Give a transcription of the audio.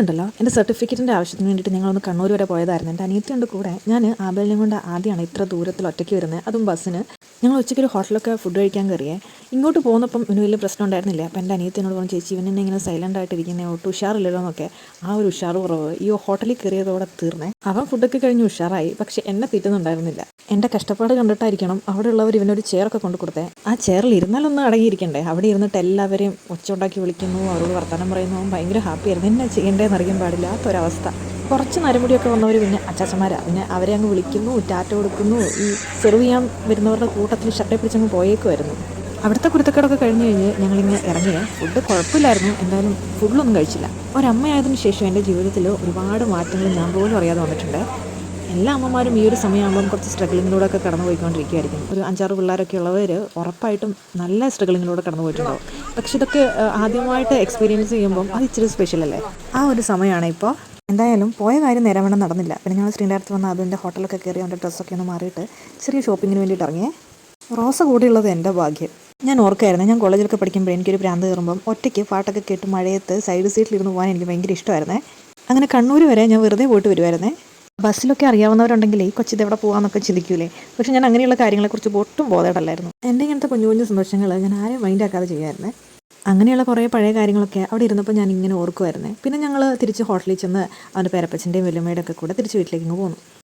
ഇന്നുണ്ടല്ലോ എൻ്റെ സർട്ടിഫിക്കറ്റിൻ്റെ ആവശ്യത്തിന് വേണ്ടിയിട്ട് ഞങ്ങളൊന്ന് കണ്ണൂർ വരെ പോയതായിരുന്നു. എൻ്റെ അനിയത്തിയുണ്ട് കൂടെ. ഞാൻ ആബേലിനെയും കൊണ്ട് ആദ്യമാണ് ഇത്ര ദൂരത്തിൽ ഒറ്റയ്ക്ക് വരുന്നത്, അതും ബസ്സിന്. ഞങ്ങൾ ഉച്ചയ്ക്ക് ഒരു ഹോട്ടലൊക്കെ ഫുഡ് കഴിക്കാൻ കയറിയേ. ഇങ്ങോട്ട് പോകുന്നപ്പം ഇവന് വലിയ പ്രശ്നം ഉണ്ടായിരുന്നില്ല. അപ്പം എൻ്റെ അനിയത്തിനോട് പറഞ്ഞു, ചേച്ചി ഇവനെന്നെ ഇങ്ങനെ സൈലൻ്റ് ആയിട്ടിരിക്കുന്നത്, ഒട്ടും ഉഷാറില്ലല്ലോ എന്നൊക്കെ. ആ ഒരു ഉഷാറ് കുറവ് ഈ ഹോട്ടലിൽ കയറിയതോടെ തീർന്നേ. അവൻ ഫുഡൊക്കെ കഴിഞ്ഞ് ഉഷാറായി, പക്ഷെ എന്നെ തീറ്റുന്നുണ്ടായിരുന്നില്ല. എൻ്റെ കഷ്ടപ്പാട് കണ്ടിട്ടായിരിക്കണം അവിടെ ഉള്ളവർ ഇവനൊരു ചെയറൊക്കെ കൊണ്ട് കൊടുത്തേ. ആ ചെയറിൽ ഇരുന്നാലൊന്നും അടങ്ങിയിരിക്കണ്ടേ. അവിടെ ഇരുന്നിട്ട് എല്ലാവരെയും ഒച്ച ഉണ്ടാക്കി വിളിക്കുന്നു, അവരോട് വർത്തമാനം പറയുന്നു. ഭയങ്കര ഹാപ്പിയായിരുന്നു. എന്നെ ചെയ്യേണ്ടതെന്ന് അറിയാൻ പാടില്ലാത്തൊരവസ്ഥ. കുറച്ച് നരമുടിയൊക്കെ വന്നവർ പിന്നെ അച്ചാച്ചന്മാരാണ്. പിന്നെ അവരെ അങ്ങ് വിളിക്കുന്നു, ടാറ്റ കൊടുക്കുന്നു. ഈ സെർവ് ചെയ്യാൻ വരുന്നവരുടെ കൂട്ടത്തിൽ ഷർട്ടെ പിടിച്ചങ്ങ് പോയേക്കുമായിരുന്നു. അവിടുത്തെ കുരുത്തക്കേടൊക്കെ കഴിഞ്ഞ് ഞങ്ങളിങ്ങനെ ഇറങ്ങിയേ. ഫുഡ് കുഴപ്പമില്ലായിരുന്നു, എന്തായാലും ഫുഡൊന്നും കഴിച്ചില്ല. ഒരമ്മയായതിനു ശേഷം എൻ്റെ ജീവിതത്തിൽ ഒരുപാട് മാറ്റങ്ങൾ ഞാൻ പോലും അറിയാതെ വന്നിട്ടുണ്ട്. എല്ലാ അമ്മമാരും ഈ ഒരു സമയമാകുമ്പം കുറച്ച് സ്ട്രഗിളിങ്ങിലൂടെ ഒക്കെ കടന്നു പോയിക്കൊണ്ടിരിക്കുകയായിരിക്കും. ഒരു 5-6 പിള്ളേരൊക്കെ ഉള്ളവർ ഉറപ്പായിട്ടും നല്ല സ്ട്രഗിളിങ്ങിലൂടെ കടന്നു പോയിട്ടുണ്ടാവും. പക്ഷെ ഇതൊക്കെ ആദ്യമായിട്ട് എക്സ്പീരിയൻസ് ചെയ്യുമ്പം അത് ഇച്ചിരി സ്പെഷ്യൽ അല്ലേ. ആ ഒരു സമയമാണ് ഇപ്പോൾ. എന്തായാലും പോയ കാര്യം നേരെ വേണം നടന്നില്ല. പിന്നെ ഞങ്ങൾ ശ്രീനഗരത്ത് വന്ന് അതിൻ്റെ ഹോട്ടലൊക്കെ കയറി അവൻ്റെ ഡ്രസ്സൊക്കെ ഒന്ന് മാറിയിട്ട് ചെറിയ ഷോപ്പിങ്ങിന് വേണ്ടിയിട്ട് ഇറങ്ങിയേ. റോസ കൂടിയുള്ളത് എൻ്റെ ഭാഗ്യം. ഞാൻ ഓർക്കായിരുന്നു, ഞാൻ കോളേജിലൊക്കെ പഠിക്കുമ്പോൾ എനിക്കൊരു ഭ്രാന്ത് കയറുമ്പം ഒറ്റയ്ക്ക് പാട്ടൊക്കെ കേട്ട് മഴയത്ത് സൈഡ് സീറ്റിലിരുന്ന് പോകാൻ എനിക്ക് ഭയങ്കര ഇഷ്ടമായിരുന്നേ. അങ്ങനെ കണ്ണൂർ വരെ ഞാൻ വെറുതെ പോയിട്ട് വരുമായിരുന്നേ. ബസ്സിലൊക്കെ അറിയാവുന്നവരുണ്ടെങ്കിൽ ഈ കൊച്ചിത് എവിടെ പോകാമെന്നൊക്കെ ചിന്തിക്കൂലേ. പക്ഷെ ഞാൻ അങ്ങനെയുള്ള കാര്യങ്ങളെക്കുറിച്ച് ഒട്ടും ബോധേടല്ലായിരുന്നു. എൻ്റെ ഇങ്ങനത്തെ കുഞ്ഞു കുഞ്ഞു സന്തോഷങ്ങൾ ഞാൻ ആരെയും മൈൻഡ് ആക്കാതെ ചെയ്യുമായിരുന്നേ. അങ്ങനെയുള്ള കുറേ പഴയ കാര്യങ്ങളൊക്കെ അവിടെ ഇരുന്നപ്പോൾ ഞാൻ ഇങ്ങനെ ഓർക്കുമായിരുന്നേ. പിന്നെ ഞങ്ങൾ തിരിച്ച് ഹോട്ടലിൽ ചെന്ന് അവൻ്റെ പേരപ്പച്ചൻ്റെയും വല്യമ്മയുടെ ഒക്കെ കൂടെ തിരിച്ച് വീട്ടിലേക്ക് പോന്നു.